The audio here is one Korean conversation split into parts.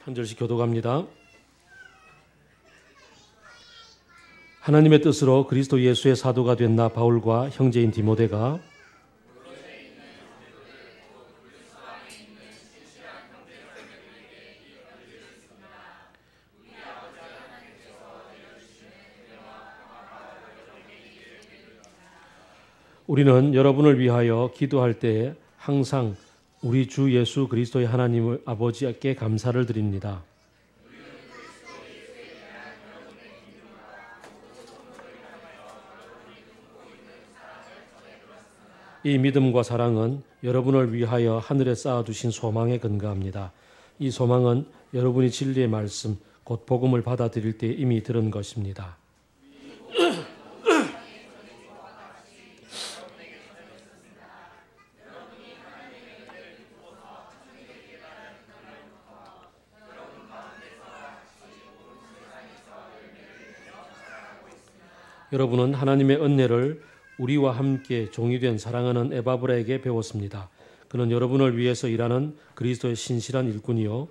한 절씩 교독합니다. 하나님의 뜻으로 그리스도 예수의 사도가 된 나 바울과 형제인 디모데가 우리는 여러분을 위하여 기도할 때에 항상 우리 주 예수 그리스도의 하나님을 아버지께 감사를 드립니다. 이 믿음과 사랑은 여러분을 위하여 하늘에 쌓아두신 소망에 근거합니다. 이 소망은 여러분이 진리의 말씀, 곧 복음을 받아들일 때 이미 들은 것입니다. 여러분은 하나님의 은혜를 우리와 함께 종이 된 사랑하는 에바브라에게 배웠습니다. 그는 여러분을 위해서 일하는 그리스도의 신실한 일꾼이요.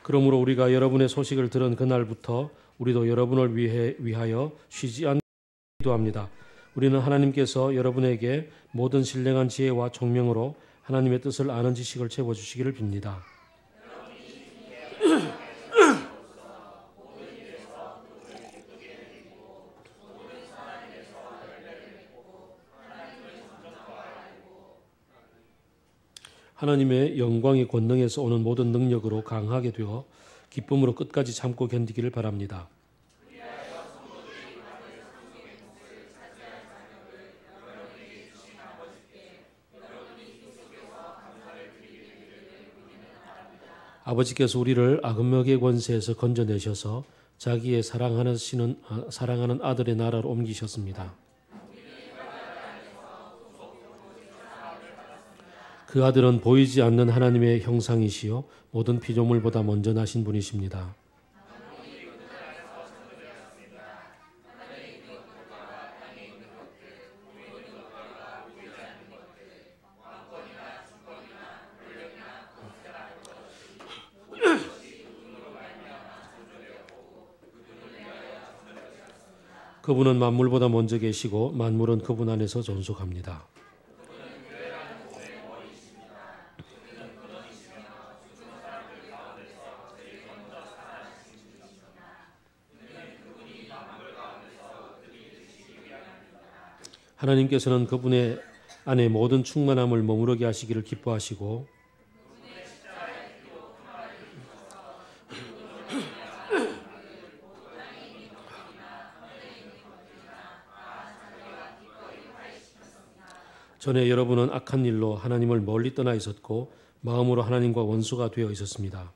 그러므로 우리가 여러분의 소식을 들은 그날부터 우리도 여러분을 위하여 쉬지 않고 기도합니다. 우리는 하나님께서 여러분에게 모든 신령한 지혜와 총명으로 하나님의 뜻을 아는 지식을 채워주시기를 빕니다. 하나님의 영광의 권능에서 오는 모든 능력으로 강하게 되어 기쁨으로 끝까지 참고 견디기를 바랍니다. 아버지께서 우리를 악음력의 권세에서 건져내셔서 자기의 사랑하는 아들의 나라로 옮기셨습니다. 그 아들은 보이지 않는 하나님의 형상이시요 모든 피조물보다 먼저 나신 분이십니다. 그분은 만물보다 먼저 계시고 만물은 그분 안에서 존속합니다. 하나님께서는 그분의 안에 모든 충만함을 머무르게 하시기를 기뻐하시고 전에 여러분은 악한 일로 하나님을 멀리 떠나 있었고 마음으로 하나님과 원수가 되어 있었습니다.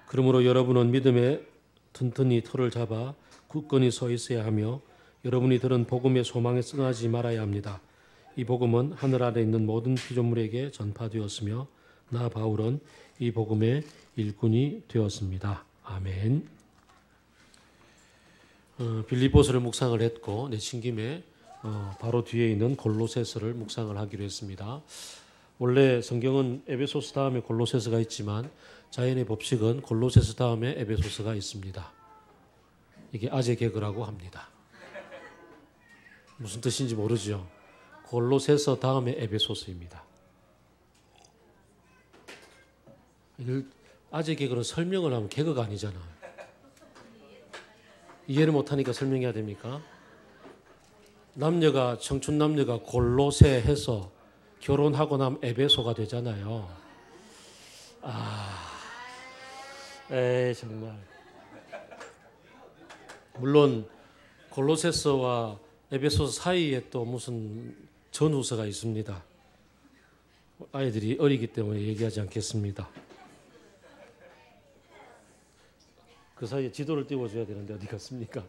그러므로 여러분은 믿음에 튼튼히 틀을 잡아 굳건히 서 있어야 하며 여러분이 들은 복음의 소망에 떠나지 말아야 합니다. 이 복음은 하늘 아래 있는 모든 피조물에게 전파되었으며 나 바울은 이 복음의 일꾼이 되었습니다. 아멘. 빌립보서를 묵상을 했고 내친 김에 바로 뒤에 있는 골로새서를 묵상을 하기로 했습니다. 원래 성경은 에베소서 다음에 골로새서가 있지만 자연의 법칙은 골로새서 다음에 에베소서가 있습니다. 이게 아재 개그라고 합니다. 무슨 뜻인지 모르죠. 골로새서 다음에 에베소서입니다. 아재 개그는 설명을 하면 개그가 아니잖아. 이해를 못하니까 설명해야 됩니까? 청춘 남녀가 골로새 해서 결혼하고 나면 에베소가 되잖아요. 정말. 물론 골로새서와 에베소서 사이에 또 무슨 전후서가 있습니다. 아이들이 어리기 때문에 얘기하지 않겠습니다. 그 사이에 지도를 띄워줘야 되는데 어디 갔습니까?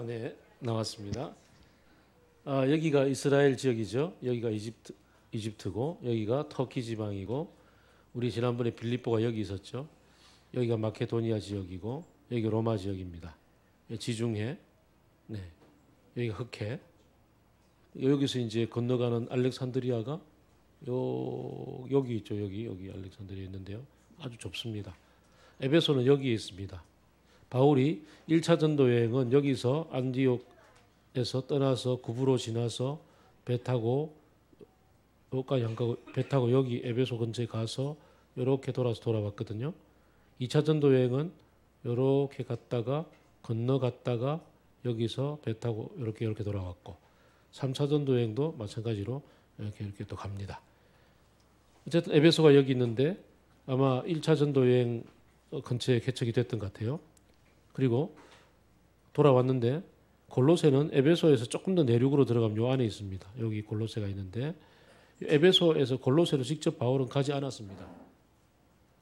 네, 나왔습니다. 여기가 이스라엘 지역이죠. 여기가 이집트고 여기가 터키 지방이고 우리 지난번에 빌립보가 여기 있었죠. 여기가 마케도니아 지역이고 여기가 로마 지역입니다. 지중해, 네, 여기가 흑해. 여기서 이제 건너가는 알렉산드리아가 여기 있죠. 여기 알렉산드리아 있는데요. 아주 좁습니다. 에베소는 여기에 있습니다. 바울이 1차 전도 여행은 여기서 안디옥에서 떠나서 구브로 지나서 배 타고 여기까지 안 가고 배 타고 여기 에베소 근처에 가서 이렇게 돌아왔거든요. 2차 전도 여행은 이렇게 갔다가 건너갔다가 여기서 배 타고 이렇게 돌아왔고 3차 전도 여행도 마찬가지로 이렇게 또 갑니다. 어쨌든 에베소가 여기 있는데 아마 1차 전도 여행 근처에 개척이 됐던 것 같아요. 그리고 돌아왔는데 골로새는 에베소에서 조금 더 내륙으로 들어가면 요 안에 있습니다. 여기 골로새가 있는데 에베소에서 골로새로 직접 바울은 가지 않았습니다.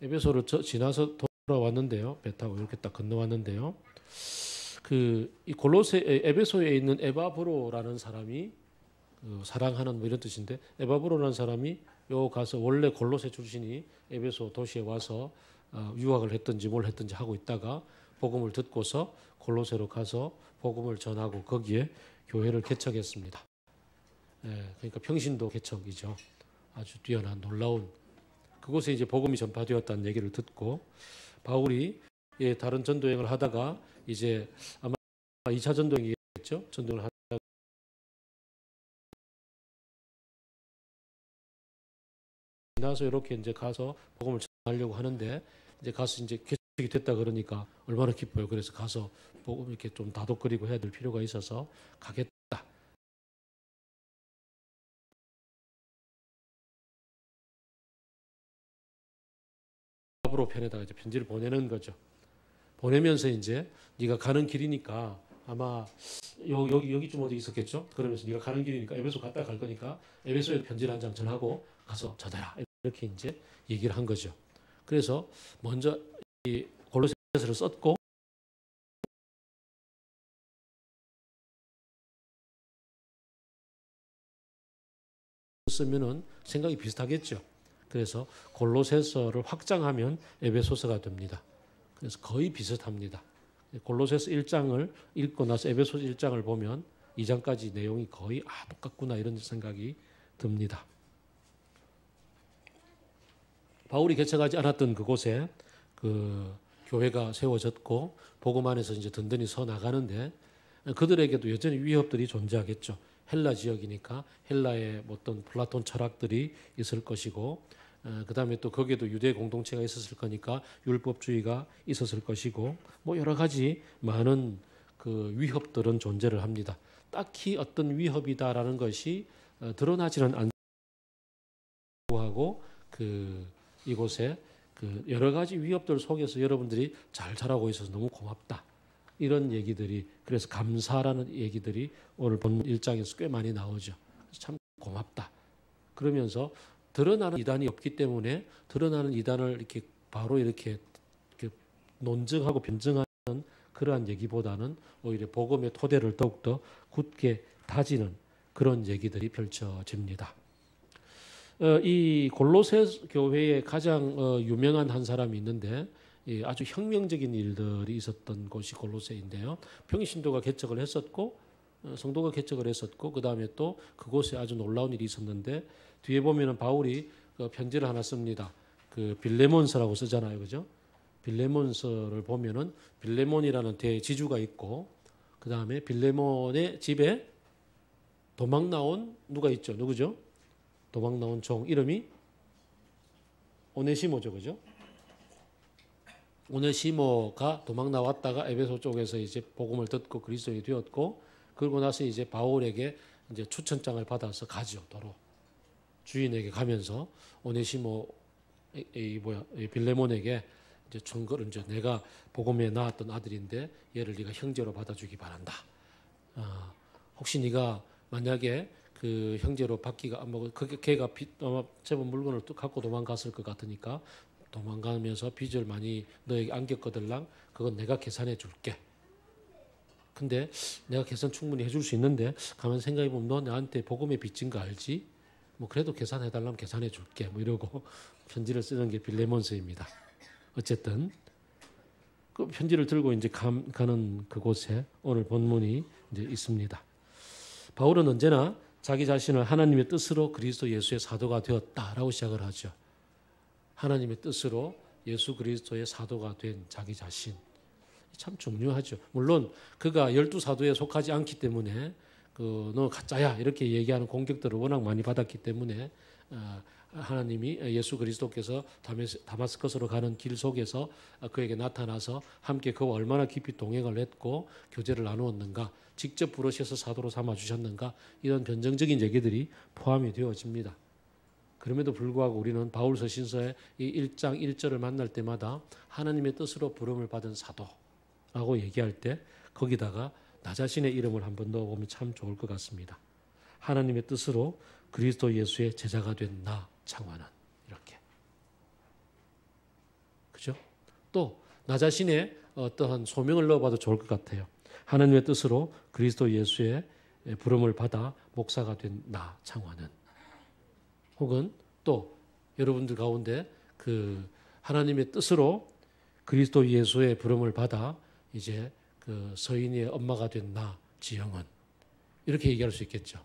에베소를 지나서 돌아왔는데요. 배 타고 이렇게 딱 건너왔는데요. 이 에베소에 있는 에바브로라는 사람이 사랑하는 뭐 이런 뜻인데 에바브로라는 사람이 요 가서 원래 골로새 출신이 에베소 도시에 와서 유학을 했든지 뭘 했든지 하고 있다가 복음을 듣고서 골로새로 가서 복음을 전하고 거기에 교회를 개척했습니다. 그러니까 평신도 개척이죠. 아주 뛰어난 놀라운 그곳에 이제 복음이 전파되었다는 얘기를 듣고 바울이 다른 전도여행을 하다가 이제 아마 2차 전도여행이겠죠. 전도를 하다가 지나서 이렇게 이제 가서 복음을 전하려고 하는데 이제 가서 이제 개척이 됐다 그러니까 얼마나 기뻐요. 그래서 가서 복음 이렇게 좀 다독거리고 해야 될 필요가 있어서 가겠다. 바브로 편에다가 이제 편지를 보내는 거죠. 보내면서 이제 네가 가는 길이니까 아마 여기쯤 어디 있었겠죠. 그러면서 네가 가는 길이니까 에베소 갔다 갈 거니까 에베소에 편지를 한 장 전하고 가서 전해라 이렇게 이제 얘기를 한 거죠. 그래서 먼저 이 골로새서를 썼고 쓰면은 생각이 비슷하겠죠. 그래서 골로새서를 확장하면 에베소서가 됩니다. 그래서 거의 비슷합니다. 골로새서 1장을 읽고 나서 에베소 1장을 보면 2장까지 내용이 거의 똑같구나 이런 생각이 듭니다. 바울이 개척하지 않았던 그곳에 그 교회가 세워졌고 복음 안에서 이제 든든히 서 나가는데 그들에게도 여전히 위협들이 존재하겠죠. 헬라 지역이니까 헬라의 어떤 플라톤 철학들이 있을 것이고 그 다음에 또 거기에도 유대 공동체가 있었을 거니까 율법주의가 있었을 것이고 뭐 여러 가지 많은 그 위협들은 존재를 합니다. 딱히 어떤 위협이다라는 것이 드러나지는 않고 하고 이곳에 여러 가지 위협들 속에서 여러분들이 잘 자라고 있어서 너무 고맙다. 이런 얘기들이 그래서 감사라는 얘기들이 오늘 본 1장에서 꽤 많이 나오죠. 참 고맙다. 그러면서 드러나는 이단이 없기 때문에 드러나는 이단을 이렇게 바로 이렇게 논증하고 변증하는 그러한 얘기보다는 오히려 복음의 토대를 더욱더 굳게 다지는 그런 얘기들이 펼쳐집니다. 이 골로새 교회의 가장 유명한 한 사람이 있는데 아주 혁명적인 일들이 있었던 곳이 골로새인데요. 평신도가 개척을 했었고 성도가 개척을 했었고 그 다음에 또 그곳에 아주 놀라운 일이 있었는데 뒤에 보면은 바울이 편지를 하나 씁니다. 빌레몬서라고 쓰잖아요, 그죠? 빌레몬서를 보면은 빌레몬이라는 대지주가 있고 그 다음에 빌레몬의 집에 도망 나온 누가 있죠? 누구죠? 도망 나온 종 이름이 오네시모죠, 그죠? 오네시모가 도망 나왔다가 에베소 쪽에서 이제 복음을 듣고 그리스도인이 되었고 그러고 나서 이제 바울에게 이제 추천장을 받아서 가죠, 도로 주인에게 가면서 오네시모 빌레몬에게 이제 청거를 이제 내가 복음에 낳았던 아들인데 얘를 네가 형제로 받아주기 바란다. 혹시 네가 만약에 그 형제로 받기가 뭐 걔가 제법 물건을 또 갖고 도망갔을 것 같으니까 도망가면서 빚을 많이 너에게 안겼거들랑 그건 내가 계산해 줄게. 근데 내가 계산 충분히 해줄 수 있는데 가만 생각해 보면 너 나한테 복음의 빚진 거 알지? 뭐 그래도 계산해 달라면 계산해 줄게. 뭐 이러고 편지를 쓰는 게 빌레몬서입니다. 어쨌든 그 편지를 들고 이제 가는 그곳에 오늘 본문이 이제 있습니다. 바울은 언제나 자기 자신을 하나님의 뜻으로 그리스도 예수의 사도가 되었다라고 시작을 하죠. 하나님의 뜻으로 예수 그리스도의 사도가 된 자기 자신. 참 중요하죠. 물론 그가 12사도에 속하지 않기 때문에 너 가짜야 이렇게 얘기하는 공격들을 워낙 많이 받았기 때문에 하나님이 예수 그리스도께서 다마스커스로 가는 길 속에서 그에게 나타나서 함께 그와 얼마나 깊이 동행을 했고 교제를 나누었는가, 직접 부르셔서 사도로 삼아 주셨는가, 이런 변정적인 얘기들이 포함이 되어집니다. 그럼에도 불구하고 우리는 바울서 신서의 이 1장 1절을 만날 때마다 하나님의 뜻으로 부름을 받은 사도라고 얘기할 때 거기다가 나 자신의 이름을 한번 넣어보면 참 좋을 것 같습니다. 하나님의 뜻으로 그리스도 예수의 제자가 된 나 창환은, 이렇게. 그죠? 또 나 자신의 어떠한 소명을 넣어봐도 좋을 것 같아요. 하나님의 뜻으로 그리스도 예수의 부름을 받아 목사가 된 나 창환은. 혹은 또 여러분들 가운데 그 하나님의 뜻으로 그리스도 예수의 부름을 받아 이제 그 서인이의 엄마가 된 나 지영은, 이렇게 얘기할 수 있겠죠.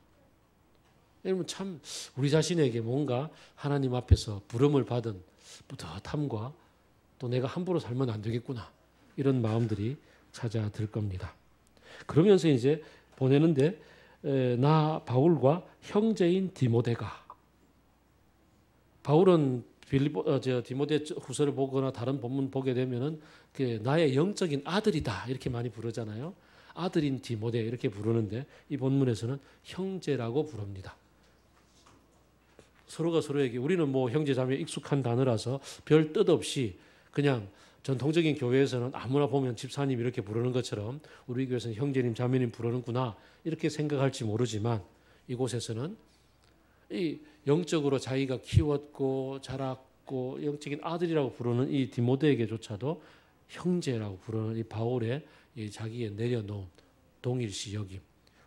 여러분 참 우리 자신에게 뭔가 하나님 앞에서 부름을 받은 뿌듯함과 또 내가 함부로 살면 안 되겠구나 이런 마음들이 찾아들 겁니다. 그러면서 이제 보내는데 나 바울과 형제인 디모데가, 바울은 디모데 후서를 보거나 다른 본문 보게 되면은 나의 영적인 아들이다 이렇게 많이 부르잖아요. 아들인 디모데 이렇게 부르는데 이 본문에서는 형제라고 부릅니다. 서로가 서로에게, 우리는 뭐 형제 자매 익숙한 단어라서 별 뜻 없이 그냥 전통적인 교회에서는 아무나 보면 집사님 이렇게 부르는 것처럼 우리 교회에서는 형제님 자매님 부르는구나 이렇게 생각할지 모르지만, 이곳에서는 이 영적으로 자기가 키웠고 자랐고 영적인 아들이라고 부르는 이 디모데에게조차도 형제라고 부르는 이 바울의 이 자기의 내려놓은 동일시 여김.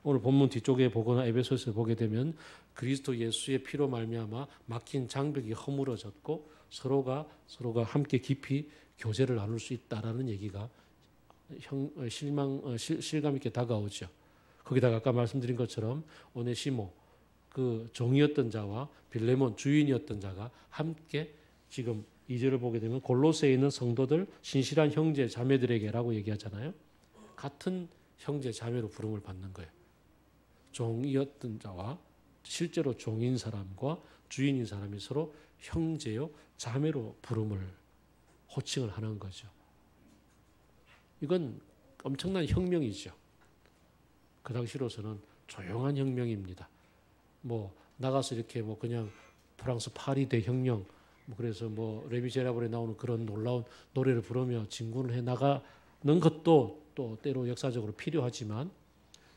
오늘 본문 뒤쪽에 보거나 에베소서에 보게 되면 그리스도 예수의 피로 말미암아 막힌 장벽이 허물어졌고 서로가 함께 깊이 교제를 나눌 수 있다라는 얘기가 실감 있게 다가오죠. 거기다가 아까 말씀드린 것처럼 오네시모 그 종이었던 자와 빌레몬 주인이었던 자가 함께, 지금 2절을 보게 되면 골로새에 있는 성도들 신실한 형제 자매들에게라고 얘기하잖아요. 같은 형제 자매로 부름을 받는 거예요. 종이었던 자와 실제로 종인 사람과 주인인 사람이 서로 형제요 자매로 부름을 호칭을 하는 거죠. 이건 엄청난 혁명이죠. 그 당시로서는 조용한 혁명입니다. 뭐 나가서 이렇게 뭐 그냥 프랑스 파리 대혁명, 뭐 그래서 뭐 레미제라블에 나오는 그런 놀라운 노래를 부르며 진군을 해 나가는 것도 또 때로 역사적으로 필요하지만,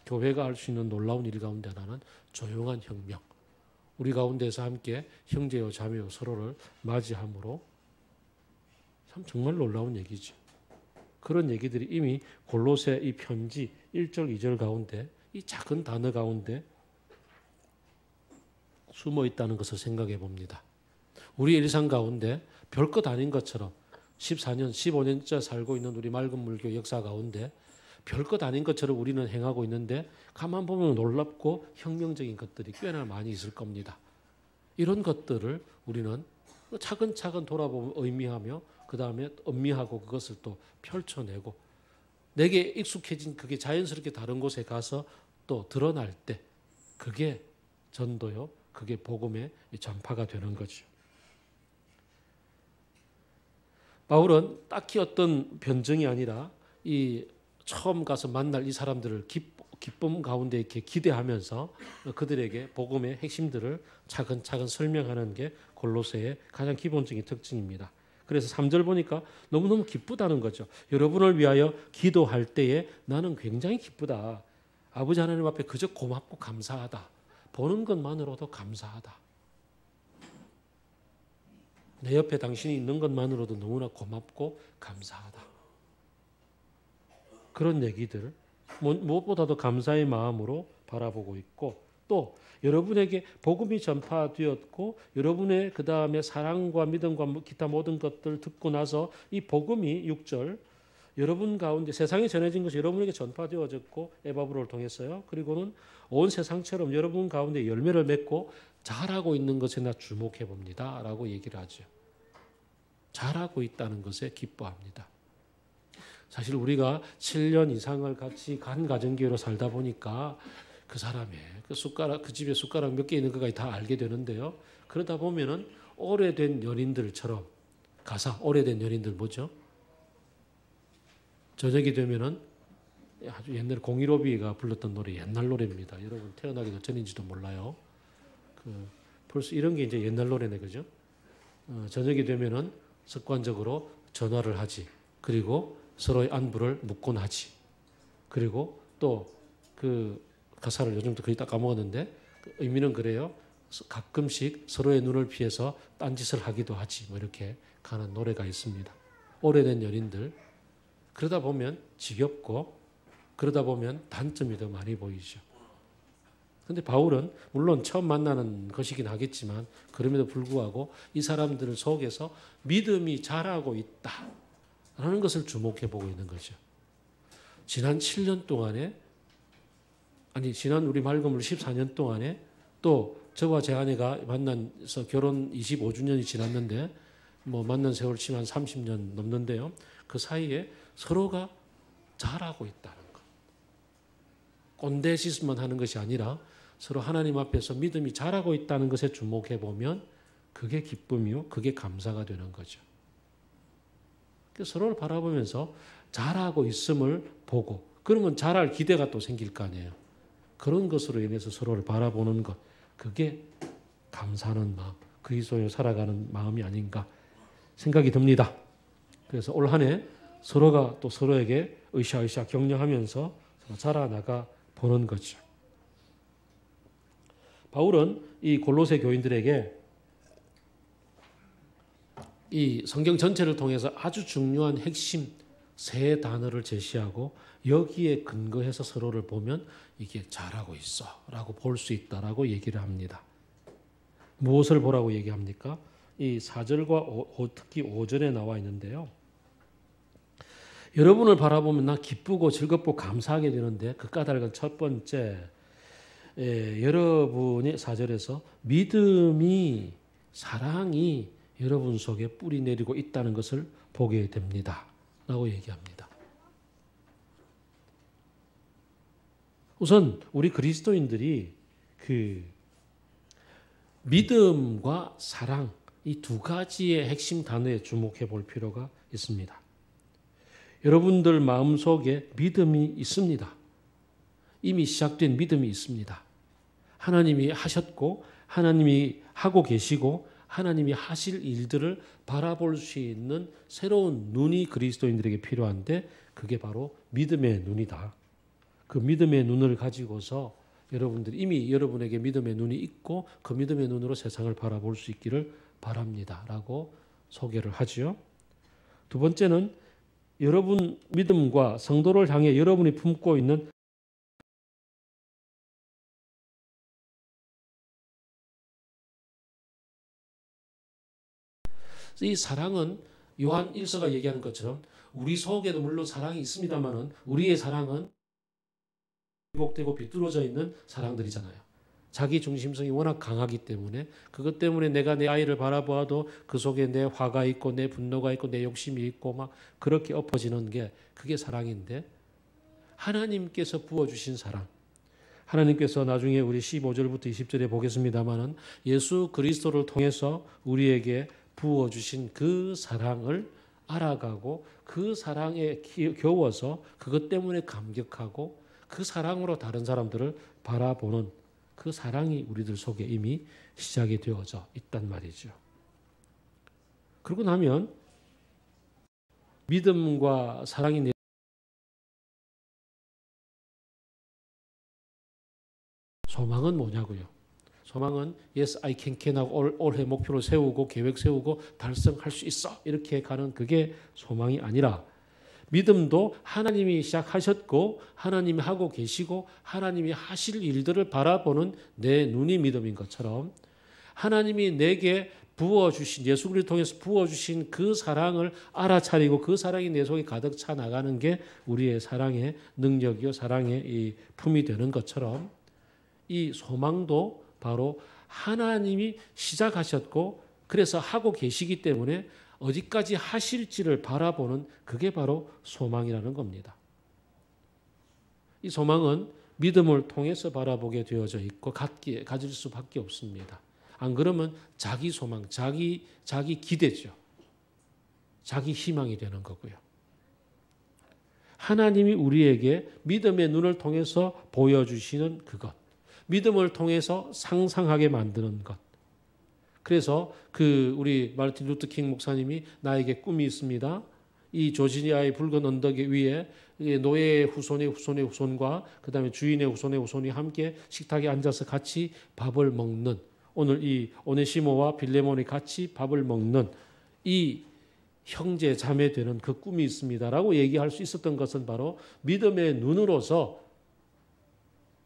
교회가 할 수 있는 놀라운 일 가운데 하나는 조용한 혁명. 우리 가운데서 함께 형제요 자매요 서로를 맞이함으로, 참 정말 놀라운 얘기죠. 그런 얘기들이 이미 골로새 이 편지 1절 2절 가운데 이 작은 단어 가운데 숨어 있다는 것을 생각해 봅니다. 우리 일상 가운데 별것 아닌 것처럼 14년, 15년째 살고 있는 우리 맑은 물교 역사 가운데 별것 아닌 것처럼 우리는 행하고 있는데 가만 보면 놀랍고 혁명적인 것들이 꽤나 많이 있을 겁니다. 이런 것들을 우리는 차근차근 돌아보면 의미하며 그 다음에 음미하고 그것을 또 펼쳐내고 내게 익숙해진 그게 자연스럽게 다른 곳에 가서 또 드러날 때 그게 전도요, 그게 복음의 전파가 되는 거죠. 바울은 딱히 어떤 변정이 아니라 이 처음 가서 만날 이 사람들을 기쁨 가운데 이렇게 기대하면서 그들에게 복음의 핵심들을 차근차근 설명하는 게 골로새의 가장 기본적인 특징입니다. 그래서 3절 보니까 너무너무 기쁘다는 거죠. 여러분을 위하여 기도할 때에 나는 굉장히 기쁘다. 아버지 하나님 앞에 그저 고맙고 감사하다. 보는 것만으로도 감사하다. 내 옆에 당신이 있는 것만으로도 너무나 고맙고 감사하다. 그런 얘기들, 무엇보다도 감사의 마음으로 바라보고 있고, 또 여러분에게 복음이 전파되었고 여러분의 그 다음에 사랑과 믿음과 기타 모든 것들 듣고 나서 이 복음이 6절 여러분 가운데 세상에 전해진 것이 여러분에게 전파되어졌고 에바브로를 통했어요. 그리고는 온 세상처럼 여러분 가운데 열매를 맺고 자라고 있는 것에 나 주목해 봅니다 라고 얘기를 하죠. 자라고 있다는 것에 기뻐합니다. 사실 우리가 7년 이상을 같이 간 가정교회로 살다 보니까 그 사람의 그 집에 숟가락 몇 개 있는 것까지 다 알게 되는데요. 그러다 보면은 오래된 연인들처럼 오래된 연인들 뭐죠? 저녁이 되면은 아주 옛날 015B가 불렀던 노래 옛날 노래입니다. 여러분 태어나기도 전인지도 몰라요. 벌써 이런 게 이제 옛날 노래네, 그죠? 저녁이 되면은 습관적으로 전화를 하지. 그리고 서로의 안부를 묻곤 하지. 그리고 또 그 가사를 요즘도 거의 다 까먹었는데 의미는 그래요. 가끔씩 서로의 눈을 피해서 딴짓을 하기도 하지. 뭐 이렇게 가는 노래가 있습니다. 오래된 연인들. 그러다 보면 지겹고 그러다 보면 단점이 더 많이 보이죠. 그런데 바울은 물론 처음 만나는 것이긴 하겠지만 그럼에도 불구하고 이 사람들 속에서 믿음이 자라고 있다라는 것을 주목해 보고 있는 거죠. 지난 7년 동안에 지난 우리 말금을 14년 동안에 또 저와 제 아내가 만나서 결혼 25주년이 지났는데 뭐 만난 세월 치면 한 30년 넘는데요. 그 사이에 서로가 자라고 있다는 것. 꼰대짓만 하는 것이 아니라 서로 하나님 앞에서 믿음이 자라고 있다는 것에 주목해 보면 그게 기쁨이요. 그게 감사가 되는 거죠. 서로를 바라보면서 자라고 있음을 보고 그러면 자랄 기대가 또 생길 거 아니에요. 그런 것으로 인해서 서로를 바라보는 것. 그게 감사하는 마음, 그리스도인으로 살아가는 마음이 아닌가 생각이 듭니다. 그래서 올 한 해 서로가 또 서로에게 으쌰으쌰 격려하면서 자라나가 보는 거죠. 바울은 이 골로새 교인들에게 이 성경 전체를 통해서 아주 중요한 핵심 세 단어를 제시하고 여기에 근거해서 서로를 보면 이게 잘하고 있어 라고 볼 수 있다라고 얘기를 합니다. 무엇을 보라고 얘기합니까? 이 4절과 특히 5절에 나와 있는데요. 여러분을 바라보면 나 기쁘고 즐겁고 감사하게 되는데 그 까닭은 첫 번째 여러분이 4절에서 믿음이 사랑이 여러분 속에 뿌리 내리고 있다는 것을 보게 됩니다. 라고 얘기합니다. 우선 우리 그리스도인들이 그 믿음과 사랑 이 두 가지의 핵심 단어에 주목해 볼 필요가 있습니다. 여러분들 마음속에 믿음이 있습니다. 이미 시작된 믿음이 있습니다. 하나님이 하셨고 하나님이 하고 계시고 하나님이 하실 일들을 바라볼 수 있는 새로운 눈이 그리스도인들에게 필요한데 그게 바로 믿음의 눈이다. 그 믿음의 눈을 가지고서 여러분들이 이미 여러분에게 믿음의 눈이 있고 그 믿음의 눈으로 세상을 바라볼 수 있기를 바랍니다. 라고 소개를 하죠. 두 번째는 여러분 믿음과 성도를 향해 여러분이 품고 있는 이 사랑은 요한 1서가 얘기하는 것처럼 우리 속에도 물론 사랑이 있습니다만은 우리의 사랑은 왜곡되고 비뚤어져 있는 사랑들이잖아요. 자기 중심성이 워낙 강하기 때문에 그것 때문에 내가 내 아이를 바라보아도 그 속에 내 화가 있고 내 분노가 있고 내 욕심이 있고 막 그렇게 엎어지는 게 그게 사랑인데 하나님께서 부어주신 사랑 하나님께서 나중에 우리 15절부터 20절에 보겠습니다마는 예수 그리스도를 통해서 우리에게 부어주신 그 사랑을 알아가고 그 사랑에 겨워서 그것 때문에 감격하고 그 사랑으로 다른 사람들을 바라보는 그 사랑이 우리들 속에 이미 시작이 되어져 있단 말이죠. 그러고 나면 믿음과 사랑이 소망은 뭐냐고요? 소망은 yes, I can 하고 올해 목표를 세우고 계획 세우고 달성할 수 있어 이렇게 가는 그게 소망이 아니라 믿음도 하나님이 시작하셨고 하나님이 하고 계시고 하나님이 하실 일들을 바라보는 내 눈이 믿음인 것처럼 하나님이 내게 부어주신 예수 그리스도를 통해서 부어주신 그 사랑을 알아차리고 그 사랑이 내 속에 가득 차 나가는 게 우리의 사랑의 능력이요 사랑의 이 품이 되는 것처럼 이 소망도 바로 하나님이 시작하셨고 그래서 하고 계시기 때문에 어디까지 하실지를 바라보는 그게 바로 소망이라는 겁니다. 이 소망은 믿음을 통해서 바라보게 되어져 있고 가질 수밖에 없습니다. 안 그러면 자기 소망, 자기 기대죠. 자기 희망이 되는 거고요. 하나님이 우리에게 믿음의 눈을 통해서 보여주시는 그것, 믿음을 통해서 상상하게 만드는 것. 그래서 우리 마르틴 루터 킹 목사님이 나에게 꿈이 있습니다. 이 조지니아의 붉은 언덕 위에 노예의 후손의 후손과 그다음에 주인의 후손의 후손이 함께 식탁에 앉아서 같이 밥을 먹는 오늘 이 오네시모와 빌레몬이 같이 밥을 먹는 이 형제 자매 되는 그 꿈이 있습니다라고 얘기할 수 있었던 것은 바로 믿음의 눈으로서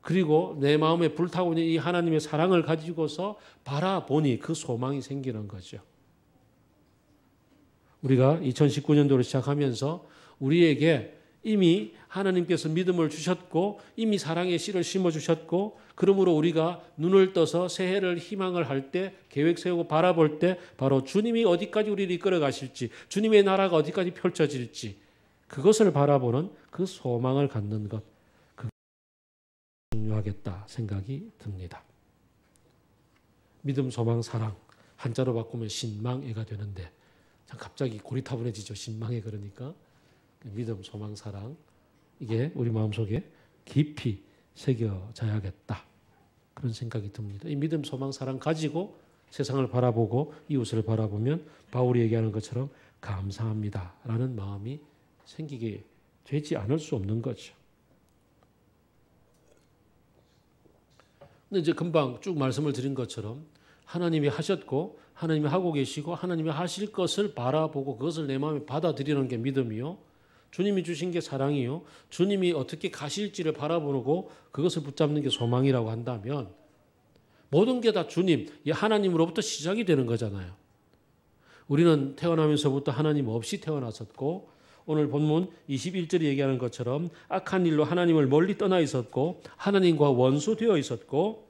그리고 내 마음에 불타고 있는 이 하나님의 사랑을 가지고서 바라보니 그 소망이 생기는 거죠. 우리가 2019년도를 시작하면서 우리에게 이미 하나님께서 믿음을 주셨고 이미 사랑의 씨를 심어주셨고 그러므로 우리가 눈을 떠서 새해를 희망을 할 때 계획 세우고 바라볼 때 바로 주님이 어디까지 우리를 이끌어 가실지 주님의 나라가 어디까지 펼쳐질지 그것을 바라보는 그 소망을 갖는 것 그게 중요하겠다 생각이 듭니다. 믿음, 소망, 사랑 한자로 바꾸면 신망애가 되는데 갑자기 고리타분해지죠. 신망애 그러니까 믿음, 소망, 사랑 이게 우리 마음속에 깊이 새겨져야겠다. 그런 생각이 듭니다. 이 믿음, 소망, 사랑 가지고 세상을 바라보고 이웃을 바라보면 바울이 얘기하는 것처럼 감사합니다라는 마음이 생기게 되지 않을 수 없는 거죠. 근데 이제 금방 쭉 말씀을 드린 것처럼 하나님이 하셨고 하나님이 하고 계시고 하나님이 하실 것을 바라보고 그것을 내 마음에 받아들이는 게 믿음이요. 주님이 주신 게 사랑이요. 주님이 어떻게 가실지를 바라보고 그것을 붙잡는 게 소망이라고 한다면 모든 게 다 주님, 하나님으로부터 시작이 되는 거잖아요. 우리는 태어나면서부터 하나님 없이 태어났었고 오늘 본문 21절이 얘기하는 것처럼 악한 일로 하나님을 멀리 떠나 있었고 하나님과 원수되어 있었고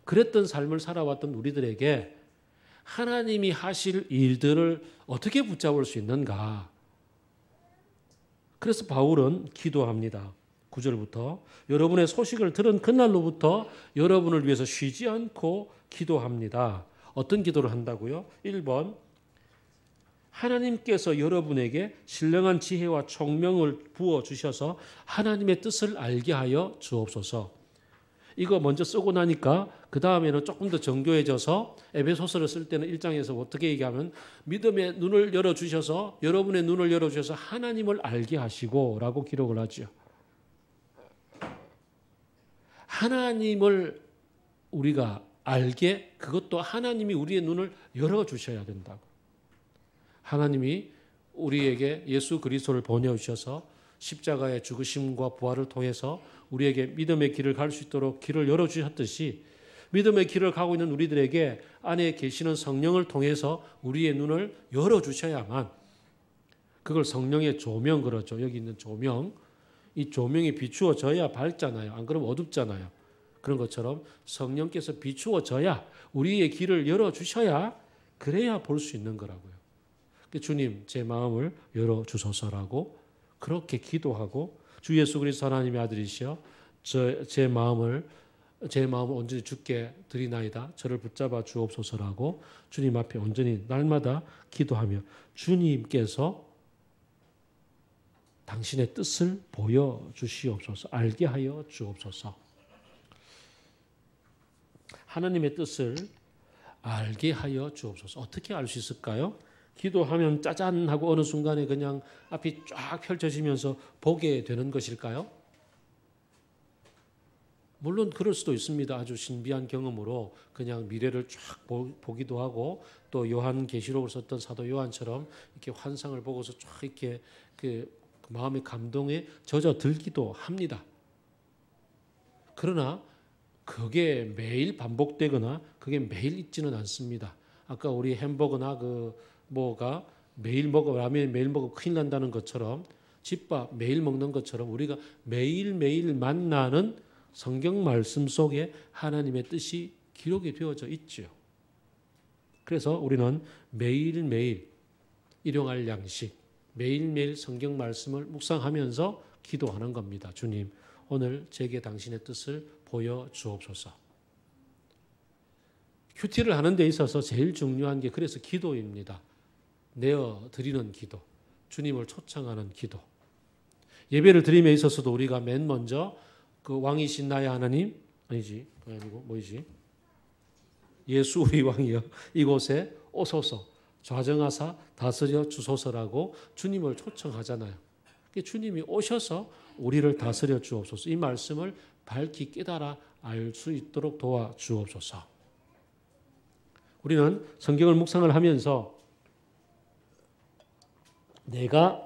그랬던 삶을 살아왔던 우리들에게 하나님이 하실 일들을 어떻게 붙잡을 수 있는가? 그래서 바울은 기도합니다. 9절부터 여러분의 소식을 들은 그날로부터 여러분을 위해서 쉬지 않고 기도합니다. 어떤 기도를 한다고요? 1번 하나님께서 여러분에게 신령한 지혜와 총명을 부어주셔서 하나님의 뜻을 알게 하여 주옵소서. 이거 먼저 쓰고 나니까 그 다음에는 조금 더 정교해져서 에베소서를 쓸 때는 1장에서 어떻게 얘기하면 믿음의 눈을 열어주셔서 여러분의 눈을 열어주셔서 하나님을 알게 하시고 라고 기록을 하죠. 하나님을 우리가 알게 그것도 하나님이 우리의 눈을 열어주셔야 된다고. 하나님이 우리에게 예수 그리스도를 보내주셔서 십자가의 죽으심과 부활을 통해서 우리에게 믿음의 길을 갈 수 있도록 길을 열어주셨듯이 믿음의 길을 가고 있는 우리들에게 안에 계시는 성령을 통해서 우리의 눈을 열어주셔야만 그걸 성령의 조명 그러죠. 여기 있는 조명. 이 조명이 비추어져야 밝잖아요. 안 그러면 어둡잖아요. 그런 것처럼 성령께서 비추어져야 우리의 길을 열어주셔야 그래야 볼 수 있는 거라고요. 주님 제 마음을 열어주소서라고 그렇게 기도하고 주 예수 그리스도 하나님의 아들이시여 제 마음을 온전히 주께 드리나이다. 저를 붙잡아 주옵소서라고 주님 앞에 온전히 날마다 기도하며 주님께서 당신의 뜻을 보여주시옵소서. 알게 하여 주옵소서. 하나님의 뜻을 알게 하여 주옵소서. 어떻게 알 수 있을까요? 기도하면 짜잔 하고 어느 순간에 그냥 앞이 쫙 펼쳐지면서 보게 되는 것일까요? 물론 그럴 수도 있습니다. 아주 신비한 경험으로 그냥 미래를 쫙 보기도 하고 또 요한계시록을 썼던 사도 요한처럼 이렇게 환상을 보고서 쫙 이렇게 그 마음의 감동에 젖어들기도 합니다. 그러나 그게 매일 반복되거나 그게 매일 있지는 않습니다. 아까 우리 햄버거나 그 뭐가 매일 먹어 라면 매일 먹어 큰일 난다는 것처럼 집밥 매일 먹는 것처럼 우리가 매일매일 만나는 성경 말씀 속에 하나님의 뜻이 기록이 되어져 있죠. 그래서 우리는 매일매일 일용할 양식, 매일매일 성경 말씀을 묵상하면서 기도하는 겁니다. 주님, 오늘 제게 당신의 뜻을 보여주옵소서. 큐티를 하는 데 있어서 제일 중요한 게 그래서 기도입니다. 내어드리는 기도, 주님을 초청하는 기도. 예배를 드림에 있어서도 우리가 맨 먼저 그 왕이신 나의 하나님, 아니고 뭐이지? 예수 우리 왕이여 이곳에 오소서 좌정하사 다스려 주소서라고 주님을 초청하잖아요. 주님이 오셔서 우리를 다스려 주옵소서. 이 말씀을 밝히 깨달아 알 수 있도록 도와 주옵소서. 우리는 성경을 묵상을 하면서 내가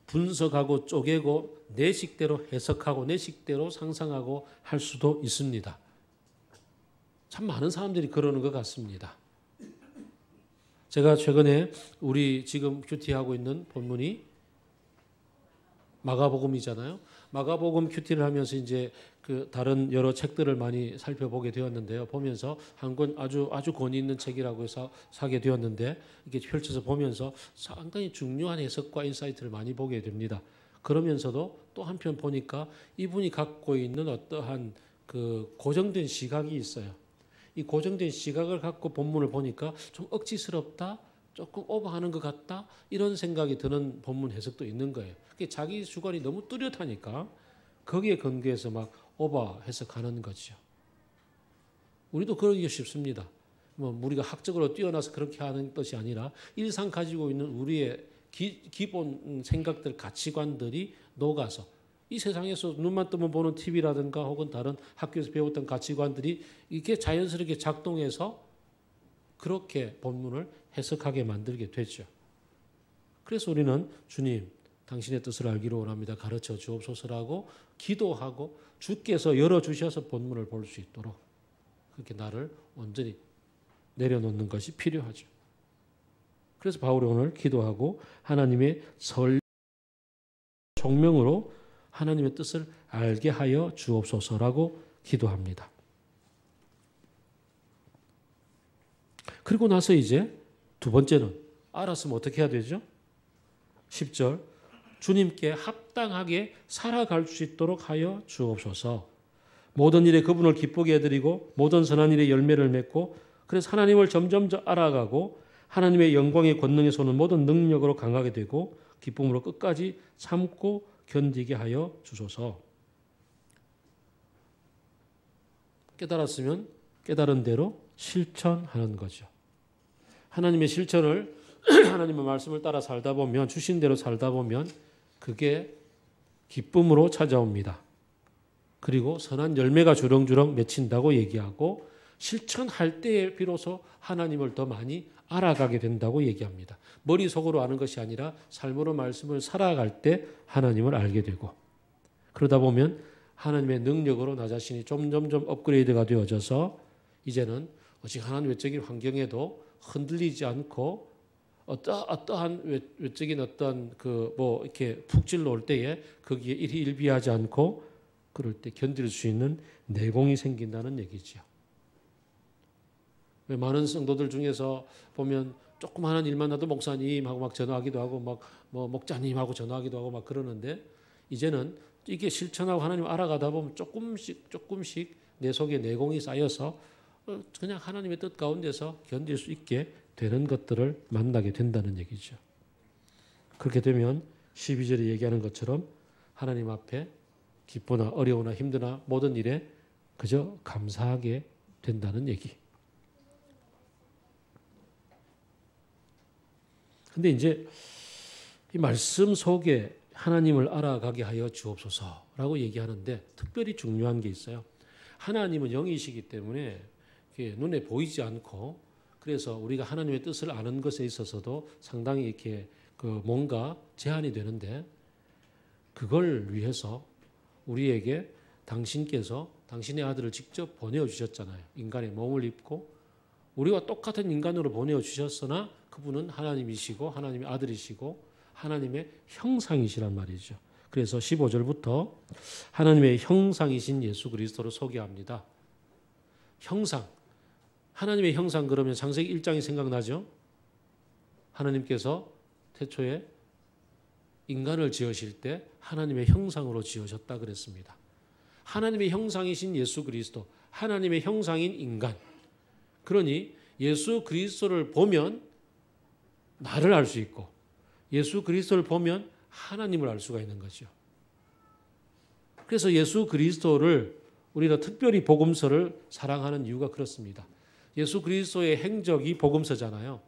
분석하고 쪼개고 내 식대로 해석하고 내 식대로 상상하고 할 수도 있습니다. 참 많은 사람들이 그러는 것 같습니다. 제가 최근에 우리 지금 큐티하고 있는 본문이 마가복음이잖아요. 마가복음 큐티를 하면서 이제 그 다른 여러 책들을 많이 살펴보게 되었는데요. 보면서 한 권 아주 권위 있는 책이라고 해서 사게 되었는데 이게 펼쳐서 보면서 상당히 중요한 해석과 인사이트를 많이 보게 됩니다. 그러면서도 또 한편 보니까 이분이 갖고 있는 어떠한 그 고정된 시각이 있어요. 이 고정된 시각을 갖고 본문을 보니까 좀 억지스럽다, 조금 오버하는 것 같다 이런 생각이 드는 본문 해석도 있는 거예요. 자기 주관이 너무 뚜렷하니까 거기에 근거해서 막 오버 해석하는 거죠. 우리도 그러기 쉽습니다. 뭐 우리가 학적으로 뛰어나서 그렇게 하는 것이 아니라 일상 가지고 있는 우리의 기본 생각들, 가치관들이 녹아서 이 세상에서 눈만 뜨면 보는 TV라든가 혹은 다른 학교에서 배웠던 가치관들이 이게 자연스럽게 작동해서 그렇게 본문을 해석하게 만들게 되죠. 그래서 우리는 주님, 당신의 뜻을 알기로 원합니다. 가르쳐 주옵소서라고 기도하고 주께서 열어주셔서 본문을 볼 수 있도록 그렇게 나를 온전히 내려놓는 것이 필요하죠. 그래서 바울이 오늘 기도하고 하나님의 총명으로 하나님의 뜻을 알게 하여 주옵소서라고 기도합니다. 그리고 나서 이제 두 번째는 알았으면 어떻게 해야 되죠? 10절 주님께 합당하게 살아갈 수 있도록 하여 주옵소서. 모든 일에 그분을 기쁘게 해드리고 모든 선한 일에 열매를 맺고 그래서 하나님을 점점 더 알아가고 하나님의 영광의 권능에 솟는 모든 능력으로 강하게 되고 기쁨으로 끝까지 참고 견디게 하여 주소서. 깨달았으면 깨달은 대로 실천하는 거죠. 하나님의 실천을 하나님의 말씀을 따라 살다 보면 주신 대로 살다 보면 그게 기쁨으로 찾아옵니다. 그리고 선한 열매가 주렁주렁 맺힌다고 얘기하고 실천할 때에 비로소 하나님을 더 많이 알아가게 된다고 얘기합니다. 머릿속으로 아는 것이 아니라 삶으로 말씀을 살아갈 때 하나님을 알게 되고 그러다 보면 하나님의 능력으로 나 자신이 점점점 업그레이드가 되어져서 이제는 오직 하나님 외적인 환경에도 흔들리지 않고 어떠한 외적인 어떤 그 뭐 이렇게 푹 찔러 올 때에 거기에 일희일비하지 않고 그럴 때 견딜 수 있는 내공이 생긴다는 얘기죠. 많은 성도들 중에서 보면 조그마한 일만 나도 목사님하고 막 전화하기도 하고 막 뭐 목자님하고 전화하기도 하고 막 그러는데 이제는 이게 실천하고 하나님 알아가다 보면 조금씩 내 속에 내공이 쌓여서 그냥 하나님의 뜻 가운데서 견딜 수 있게 되는 것들을 만나게 된다는 얘기죠. 그렇게 되면 12절에 얘기하는 것처럼 하나님 앞에 기쁘나 어려우나 힘드나 모든 일에 그저 감사하게 된다는 얘기. 근데 이제 이 말씀 속에 하나님을 알아가게 하여 주옵소서라고 얘기하는데 특별히 중요한 게 있어요. 하나님은 영이시기 때문에 눈에 보이지 않고 그래서 우리가 하나님의 뜻을 아는 것에 있어서도 상당히 이렇게 그 뭔가 제한이 되는데 그걸 위해서 우리에게 당신께서 당신의 아들을 직접 보내주셨잖아요. 인간의 몸을 입고 우리와 똑같은 인간으로 보내주셨으나 그분은 하나님이시고 하나님의 아들이시고 하나님의 형상이시란 말이죠. 그래서 15절부터 하나님의 형상이신 예수 그리스도를 소개합니다. 형상. 하나님의 형상 그러면 창세기 1장이 생각나죠? 하나님께서 태초에 인간을 지으실 때 하나님의 형상으로 지으셨다 그랬습니다. 하나님의 형상이신 예수 그리스도, 하나님의 형상인 인간. 그러니 예수 그리스도를 보면 나를 알 수 있고 예수 그리스도를 보면 하나님을 알 수가 있는 거죠. 그래서 예수 그리스도를 우리가 특별히 복음서를 사랑하는 이유가 그렇습니다. 예수 그리스도의 행적이 복음서잖아요.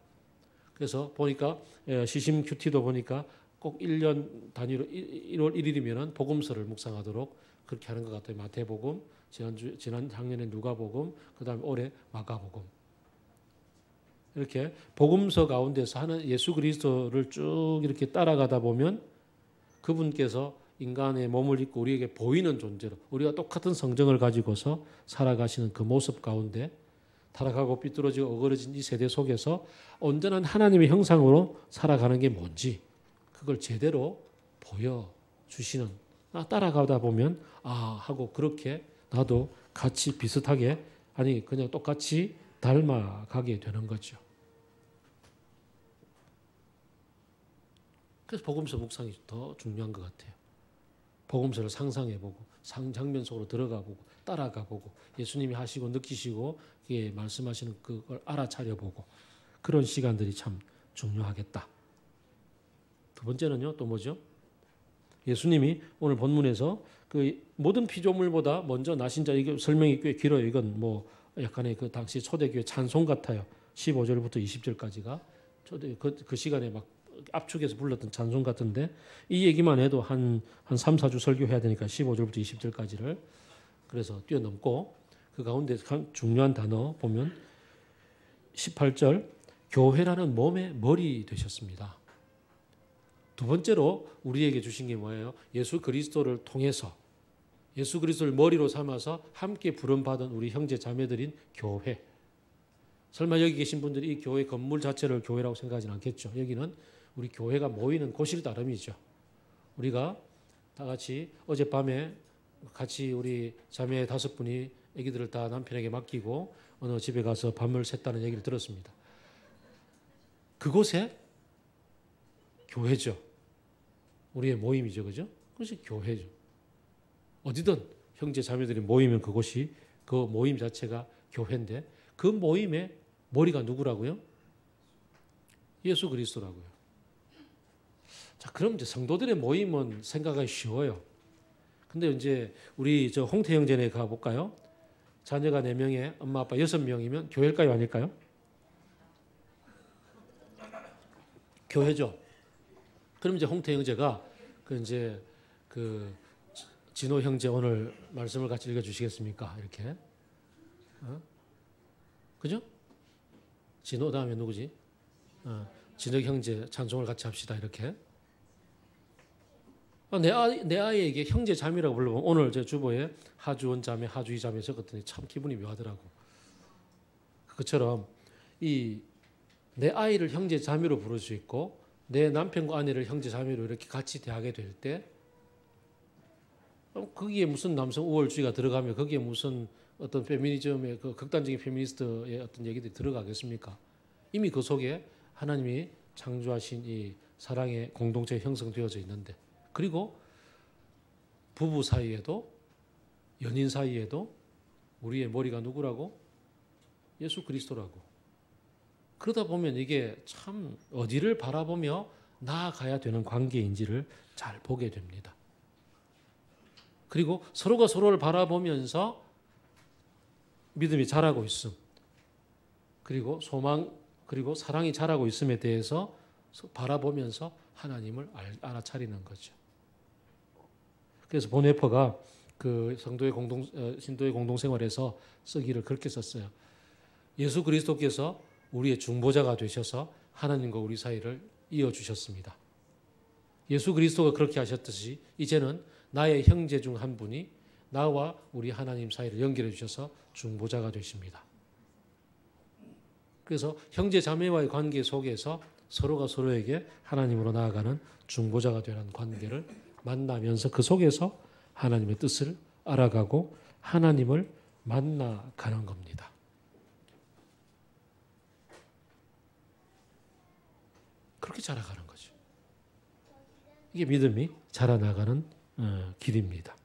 그래서 보니까 시심 큐티도 보니까 꼭 1년 단위로 1월 1일이면 복음서를 묵상하도록 그렇게 하는 것 같아요. 마태복음, 지난 작년에 누가복음, 그다음에 올해 마가복음. 이렇게 복음서 가운데서 하는 예수 그리스도를 쭉 이렇게 따라가다 보면 그분께서 인간의 몸을 입고 우리에게 보이는 존재로 우리가 똑같은 성정을 가지고서 살아가시는 그 모습 가운데 타락하고 삐뚤어지고 어그러진 이 세대 속에서 온전한 하나님의 형상으로 살아가는 게 뭔지 그걸 제대로 보여주시는 따라가다 보면 하고 그렇게 나도 같이 비슷하게 아니 그냥 똑같이 닮아가게 되는 거죠. 그래서 복음서 묵상이 더 중요한 것 같아요. 복음서를 상상해보고 장면 속으로 들어가보고 따라가보고 예수님이 하시고 느끼시고 말씀하시는 그걸 알아차려보고 그런 시간들이 참 중요하겠다. 두 번째는요. 또 뭐죠? 예수님이 오늘 본문에서 그 모든 피조물보다 먼저 나신 자 이게 설명이 꽤 길어요. 이건 뭐 약간의 그 당시 초대교회 찬송 같아요. 15절부터 20절까지가 초대 그 시간에 막 압축해서 불렀던 찬송 같은데 이 얘기만 해도 한 3, 4주 설교해야 되니까 15절부터 20절까지를 그래서 뛰어넘고 그 가운데 중요한 단어 보면 18절 교회라는 몸의 머리 되셨습니다. 두 번째로 우리에게 주신 게 뭐예요? 예수 그리스도를 통해서 예수 그리스도를 머리로 삼아서 함께 부름받은 우리 형제 자매들인 교회. 설마 여기 계신 분들이 이 교회 건물 자체를 교회라고 생각하지는 않겠죠. 여기는 우리 교회가 모이는 곳일 따름이죠. 우리가 다 같이 어젯밤에 같이 우리 자매 5분이 아기들을 다 남편에게 맡기고 어느 집에 가서 밤을 샜다는 얘기를 들었습니다. 그곳에 교회죠. 우리의 모임이죠. 그죠? 그것이 교회죠. 어디든 형제 자매들이 모이면 그곳이 그 모임 자체가 교회인데 그 모임의 머리가 누구라고요? 예수 그리스도라고요. 자, 그럼 이제 성도들의 모임은 생각하기 쉬워요. 근데 이제 우리 저 홍태 형제네 가볼까요? 자녀가 4명에 엄마 아빠 6명이면 교회일까요? 아닐까요? 교회죠. 그럼 이제 홍태 형제가 그 진호 형제 오늘 말씀을 같이 읽어주시겠습니까? 이렇게. 그죠? 진호 다음에 누구지? 진호 형제 찬송을 같이 합시다. 이렇게. 내 아이에게 형제 자매라고 불러보면 오늘 제 주보에 하주원 자매, 하주희 자매 적었더니 참 기분이 묘하더라고. 그것처럼 내 아이를 형제 자매로 부를 수 있고 내 남편과 아내를 형제 자매로 이렇게 같이 대하게 될 때 거기에 무슨 남성 우월주의가 들어가며 거기에 무슨 어떤 페미니즘의 그 극단적인 페미니스트의 어떤 얘기들이 들어가겠습니까? 이미 그 속에 하나님이 창조하신 이 사랑의 공동체 형성되어져 있는데 그리고 부부 사이에도 연인 사이에도 우리의 머리가 누구라고? 예수 그리스도라고. 그러다 보면 이게 참 어디를 바라보며 나아가야 되는 관계인지를 잘 보게 됩니다. 그리고 서로가 서로를 바라보면서 믿음이 자라고 있음. 그리고 소망, 그리고 사랑이 자라고 있음에 대해서 바라보면서 하나님을 알아차리는 거죠. 그래서 보네퍼가 그 신도의 공동생활에서 쓰기를 그렇게 썼어요. 예수 그리스도께서 우리의 중보자가 되셔서 하나님과 우리 사이를 이어주셨습니다. 예수 그리스도가 그렇게 하셨듯이 이제는 나의 형제 중 한 분이 나와 우리 하나님 사이를 연결해 주셔서 중보자가 되십니다. 그래서 형제 자매와의 관계 속에서 서로가 서로에게 하나님으로 나아가는 중보자가 되는 관계를 만나면서 그 속에서 하나님의 뜻을 알아가고 하나님을 만나가는 겁니다. 그렇게 자라가는 거죠. 이게 믿음이 자라나가는 길입니다.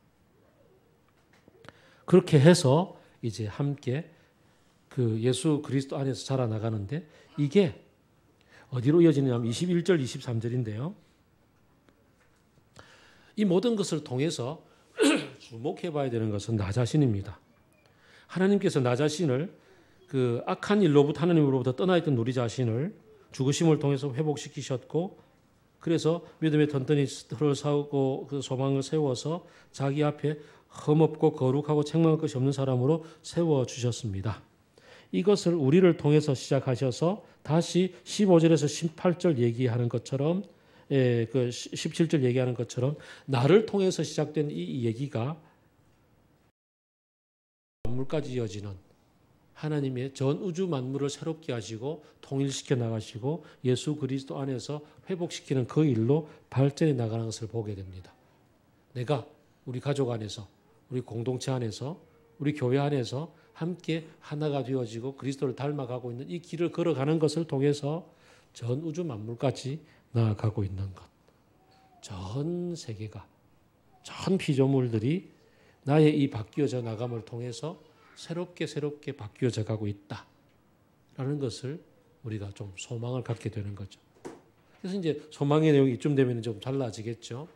그렇게 해서 이제 함께 그 예수 그리스도 안에서 자라나가는데 이게 어디로 이어지느냐면 21절, 23절인데요. 이 모든 것을 통해서 주목해 봐야 되는 것은 나 자신입니다. 하나님께서 나 자신을 그 악한 일로부터 하나님으로부터 떠나 있던 우리 자신을 죽으심을 통해서 회복시키셨고 그래서 믿음의 튼튼히 털을 쌓고 그 소망을 세워서 자기 앞에 흠없고 거룩하고 책망할 것이 없는 사람으로 세워주셨습니다. 이것을 우리를 통해서 시작하셔서 다시 15절에서 18절 얘기하는 것처럼 그 17절 얘기하는 것처럼 나를 통해서 시작된 이 얘기가 만물까지 이어지는 하나님의 전 우주 만물을 새롭게 하시고 통일시켜 나가시고 예수 그리스도 안에서 회복시키는 그 일로 발전해 나가는 것을 보게 됩니다. 내가 우리 가족 안에서 우리 공동체 안에서 우리 교회 안에서 함께 하나가 되어지고 그리스도를 닮아가고 있는 이 길을 걸어가는 것을 통해서 전 우주 만물까지 나아가고 있는 것. 전 세계가 전 피조물들이 나의 이 바뀌어져 나감을 통해서 새롭게 바뀌어져 가고 있다라는 것을 우리가 좀 소망을 갖게 되는 거죠. 그래서 이제 소망의 내용이 이쯤 되면 좀 달라지겠죠.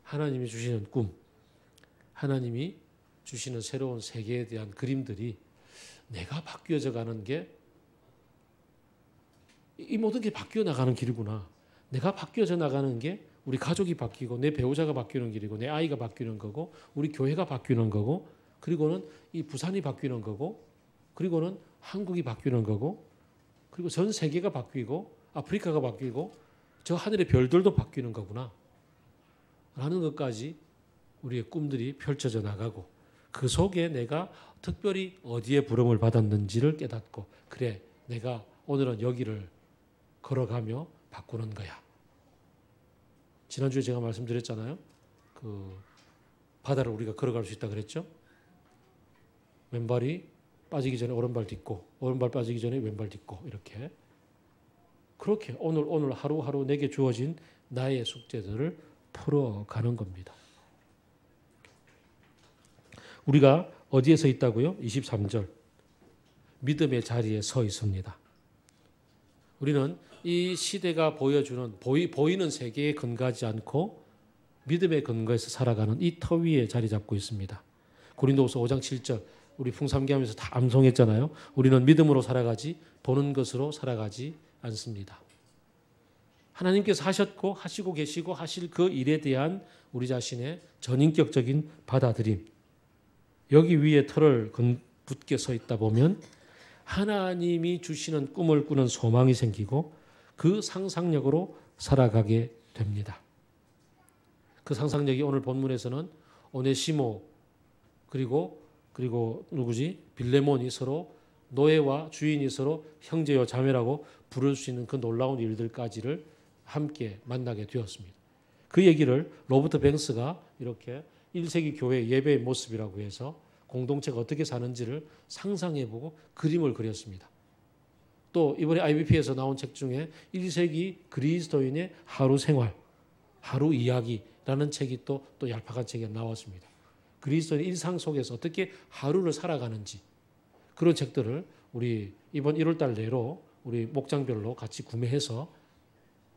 하나님이 주시는 꿈, 하나님이 주시는 새로운 세계에 대한 그림들이 내가 바뀌어져 가는 게 이 모든 게 바뀌어 나가는 길이구나. 내가 바뀌어져 나가는 게 우리 가족이 바뀌고 내 배우자가 바뀌는 길이고 내 아이가 바뀌는 거고 우리 교회가 바뀌는 거고 그리고는 이 부산이 바뀌는 거고 그리고는 한국이 바뀌는 거고 그리고 전 세계가 바뀌고 아프리카가 바뀌고 저 하늘의 별들도 바뀌는 거구나 라는 것까지 우리의 꿈들이 펼쳐져 나가고 그 속에 내가 특별히 어디에 부름을 받았는지를 깨닫고 그래 내가 오늘은 여기를 걸어가며 바꾸는 거야. 지난주에 제가 말씀드렸잖아요. 그 바다를 우리가 걸어갈 수 있다 그랬죠. 왼발이 빠지기 전에 오른발 딛고 오른발 빠지기 전에 왼발 딛고 이렇게 그렇게 오늘 하루하루 내게 주어진 나의 숙제들을 풀어가는 겁니다. 우리가 어디에 서 있다고요? 23절 믿음의 자리에 서 있습니다. 우리는 이 시대가 보여주는 보이는 세계에 근거하지 않고 믿음의 근거에서 살아가는 이 터 위에 자리 잡고 있습니다. 고린도후서 5장 7절 우리 풍삼기하면서 다 암송했잖아요. 우리는 믿음으로 살아가지 보는 것으로 살아가지 않습니다. 하나님께서 하셨고 하시고 계시고 하실 그 일에 대한 우리 자신의 전인격적인 받아들임. 여기 위에 털을 붙게 서 있다 보면 하나님이 주시는 꿈을 꾸는 소망이 생기고 그 상상력으로 살아가게 됩니다. 그 상상력이 오늘 본문에서는 오네시모 그리고 누구지? 빌레몬이 서로 노예와 주인이 서로 형제요 자매라고 부를 수 있는 그 놀라운 일들까지를 함께 만나게 되었습니다. 그 얘기를 로버트 뱅스가 이렇게 1세기 교회 예배의 모습이라고 해서 공동체가 어떻게 사는지를 상상해보고 그림을 그렸습니다. 또 이번에 IBP에서 나온 책 중에 1세기 그리스도인의 하루 생활, 하루 이야기라는 책이 또 얄팍한 책이 나왔습니다. 그리스도인의 일상 속에서 어떻게 하루를 살아가는지 그런 책들을 우리 이번 1월달 내로 우리 목장별로 같이 구매해서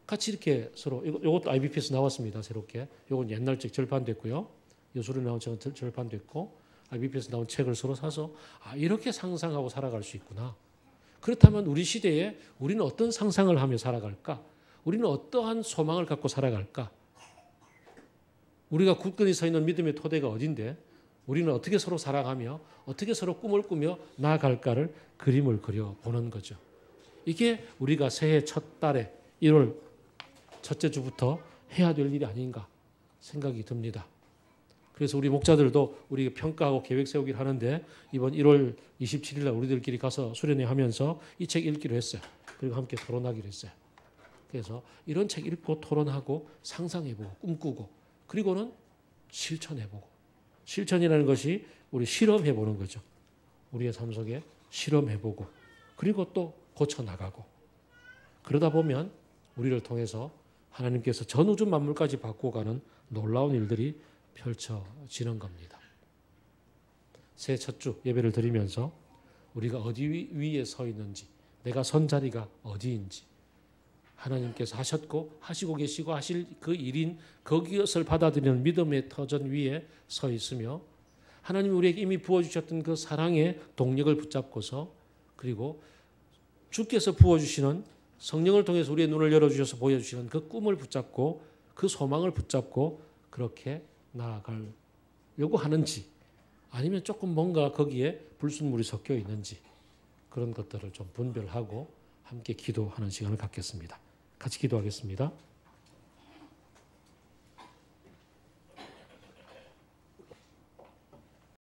같이 이렇게 서로 이것도 IBP에서 나왔습니다. 새롭게. 이건 옛날 책 절판됐고요. 여수로 나온 책은 절판됐고 IBP에서 나온 책을 서로 사서 이렇게 상상하고 살아갈 수 있구나. 그렇다면 우리 시대에 우리는 어떤 상상을 하며 살아갈까? 우리는 어떠한 소망을 갖고 살아갈까? 우리가 굳건히 서 있는 믿음의 토대가 어딘데 우리는 어떻게 서로 살아가며 어떻게 서로 꿈을 꾸며 나아갈까를 그림을 그려보는 거죠. 이게 우리가 새해 첫 달에 1월 첫째 주부터 해야 될 일이 아닌가 생각이 듭니다. 그래서 우리 목자들도 우리 평가하고 계획 세우기를 하는데 이번 1월 27일 날 우리들끼리 가서 수련회 하면서 이 책 읽기로 했어요. 그리고 함께 토론하기로 했어요. 그래서 이런 책 읽고 토론하고 상상해보고 꿈꾸고 그리고는 실천해보고 실천이라는 것이 우리 실험해보는 거죠. 우리의 삶 속에 실험해보고 그리고 또 고쳐나가고 그러다 보면 우리를 통해서 하나님께서 전 우주 만물까지 바꿔가는 놀라운 일들이 펼쳐지는 겁니다. 새해 첫 주 예배를 드리면서 우리가 어디 위에 서 있는지 내가 선 자리가 어디인지 하나님께서 하셨고 하시고 계시고 하실 그 일인 그것을 받아들이는 믿음의 터전 위에 서 있으며 하나님이 우리에게 이미 부어주셨던 그 사랑의 동력을 붙잡고서 그리고 주께서 부어주시는 성령을 통해서 우리의 눈을 열어주셔서 보여주시는 그 꿈을 붙잡고 그 소망을 붙잡고 그렇게 나아가려고 하는지 아니면 조금 뭔가 거기에 불순물이 섞여 있는지 그런 것들을 좀 분별하고 함께 기도하는 시간을 갖겠습니다. 같이 기도하겠습니다.